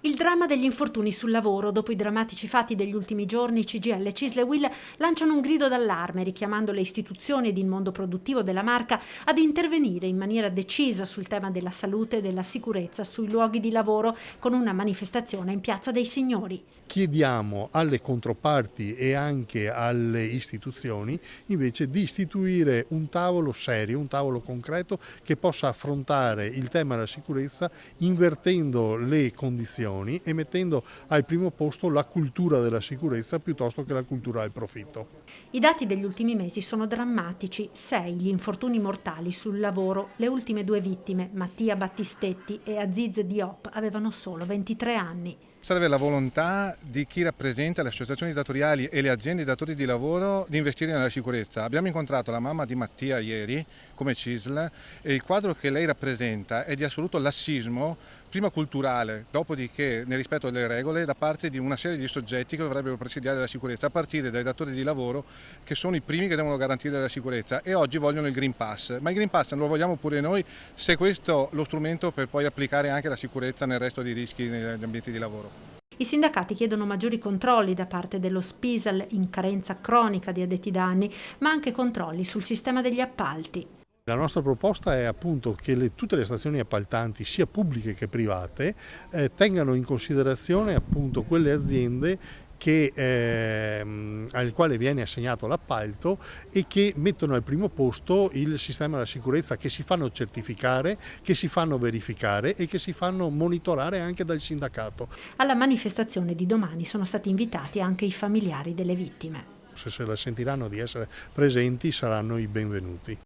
Il dramma degli infortuni sul lavoro. Dopo i drammatici fatti degli ultimi giorni, CGIL, CISL e UIL lanciano un grido d'allarme, richiamando le istituzioni ed il mondo produttivo della Marca ad intervenire in maniera decisa sul tema della salute e della sicurezza sui luoghi di lavoro, con una manifestazione in Piazza dei Signori. Chiediamo alle controparti e anche alle istituzioni invece di istituire un tavolo serio, un tavolo concreto che possa affrontare il tema della sicurezza invertendo le condizioni e mettendo al primo posto la cultura della sicurezza piuttosto che la cultura del profitto. I dati degli ultimi mesi sono drammatici: 6 gli infortuni mortali sul lavoro. Le ultime 2 vittime, Mattia Battistetti e Aziz Diop, avevano solo 23 anni. Serve la volontà di chi rappresenta le associazioni datoriali e le aziende datori di lavoro di investire nella sicurezza. Abbiamo incontrato la mamma di Mattia ieri come CISL e il quadro che lei rappresenta è di assoluto lassismo, prima culturale, dopodiché nel rispetto delle regole da parte di una serie di soggetti che dovrebbero presidiare la sicurezza, a partire dai datori di lavoro che sono i primi che devono garantire la sicurezza e oggi vogliono il Green Pass. Ma il Green Pass lo vogliamo pure noi, se questo è lo strumento per poi applicare anche la sicurezza nel resto dei rischi negli ambienti di lavoro. I sindacati chiedono maggiori controlli da parte dello Spisal, in carenza cronica di addetti da anni, ma anche controlli sul sistema degli appalti. La nostra proposta è appunto che tutte le stazioni appaltanti, sia pubbliche che private, tengano in considerazione appunto quelle aziende al quale viene assegnato l'appalto e che mettono al primo posto il sistema della sicurezza, che si fanno certificare, che si fanno verificare e che si fanno monitorare anche dal sindacato. Alla manifestazione di domani sono stati invitati anche i familiari delle vittime. Se la sentiranno di essere presenti saranno i benvenuti.